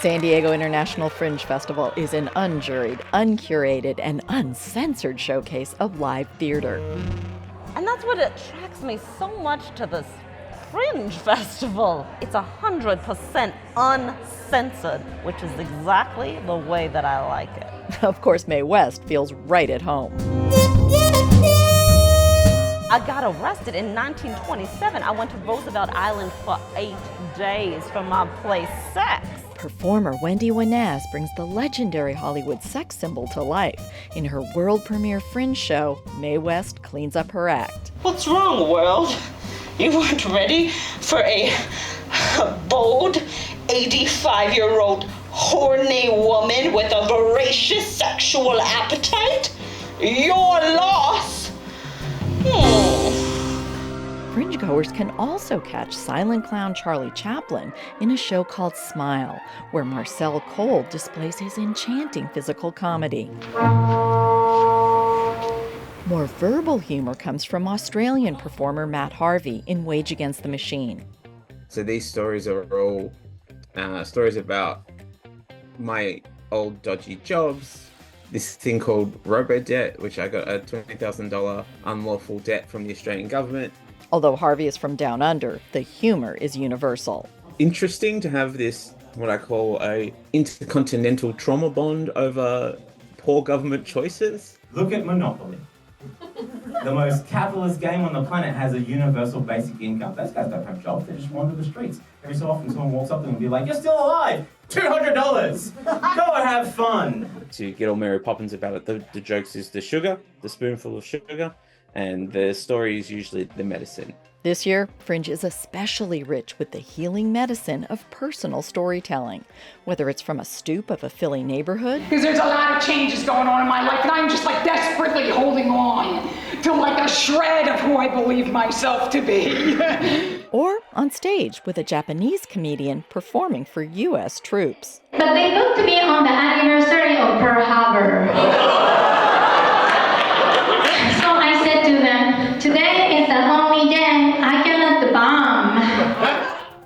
San Diego International Fringe Festival is an unjuried, uncurated, and uncensored showcase of live theater. And that's what attracts me so much to this Fringe Festival. It's 100% uncensored, which is exactly the way that I like it. Of course, Mae West feels right at home. I got arrested in 1927. I went to Roosevelt Island for 8 days for my play Sex. Performer Wendy Wanaz brings the legendary Hollywood sex symbol to life. In her world premiere Fringe show, Mae West cleans up her act. What's wrong, world? You weren't ready for a bold, 85-year-old horny woman with a voracious sexual appetite? Your loss. Fringegoers can also catch silent clown Charlie Chaplin in a show called Smile, where Marcel Cole displays his enchanting physical comedy. More verbal humor comes from Australian performer Matt Harvey in Rage Against the Machine. So these stories are all stories about my old dodgy jobs, this thing called robo-debt, which I got a $20,000 unlawful debt from the Australian government. Although Harvey is from down under, the humor is universal. Interesting to have this, what I call a intercontinental trauma bond over poor government choices. Look at Monopoly. The most capitalist game on the planet has a universal basic income. Those guys don't have jobs, they just wander the streets. Every so often someone walks up to them and be like, "You're still alive! $200! Go and have fun!" To get all Mary Poppins about it, the jokes is the sugar, the spoonful of sugar, and the story is usually the medicine. This year, Fringe is especially rich with the healing medicine of personal storytelling. Whether it's from a stoop of a Philly neighborhood, because there's a lot of changes going on in my life, and I'm just desperately holding on to a shred of who I believe myself to be. or on stage with a Japanese comedian performing for U.S. troops. But they booked me on the anniversary of Pearl Harbor. So I said to them, today is the only day I cannot bomb.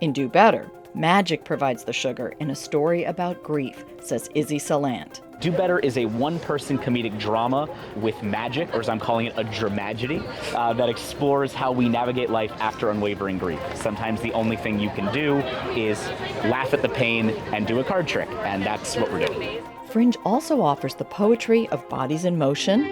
In Do Better, magic provides the sugar in a story about grief, says Izzy Salant. Do Better is a one-person comedic drama with magic, or as I'm calling it, a dramagedy, that explores how we navigate life after unwavering grief. Sometimes the only thing you can do is laugh at the pain and do a card trick, and that's what we're doing. Fringe also offers the poetry of Bodies in Motion,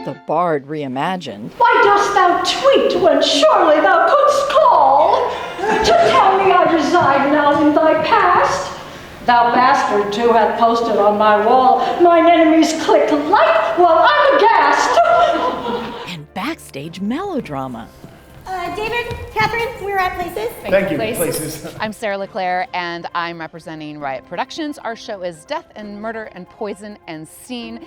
the Bard reimagined. Why dost thou tweet when surely thou couldst call to tell me I reside now in thy past? Thou bastard too hath posted on my wall, mine enemies click like while I'm aghast. And backstage melodrama. David, Catherine, we're at Places. Thank you, Places. I'm Sarah LeClaire, and I'm representing Riot Productions. Our show is Death and Murder and Poison and Scene.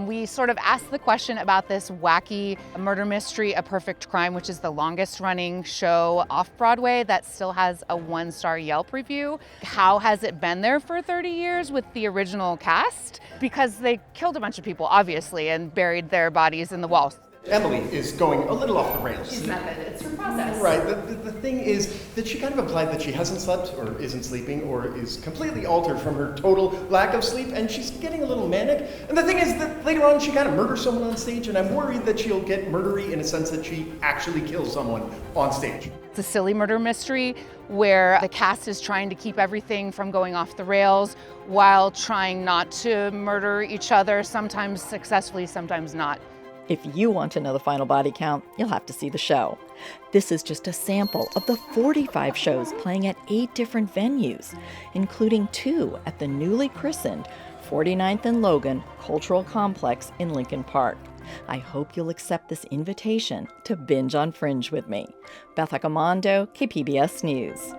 We sort of asked the question about this wacky murder mystery, A Perfect Crime, which is the longest running show off-Broadway that still has a 1-star Yelp review. How has it been there for 30 years with the original cast? Because they killed a bunch of people, obviously, and buried their bodies in the walls. Emily is going a little off the rails. She's method, it's her process. Right, the thing is that she kind of implied that she hasn't slept, or isn't sleeping, or is completely altered from her total lack of sleep, and she's getting a little manic. And the thing is that later on she kind of murders someone on stage, and I'm worried that she'll get murdery in a sense that she actually kills someone on stage. It's a silly murder mystery where the cast is trying to keep everything from going off the rails while trying not to murder each other, sometimes successfully, sometimes not. If you want to know the final body count, you'll have to see the show. This is just a sample of the 45 shows playing at 8 different venues, including 2 at the newly christened 49th and Logan Cultural Complex in Lincoln Park. I hope you'll accept this invitation to binge on Fringe with me. Beth Accomando, KPBS News.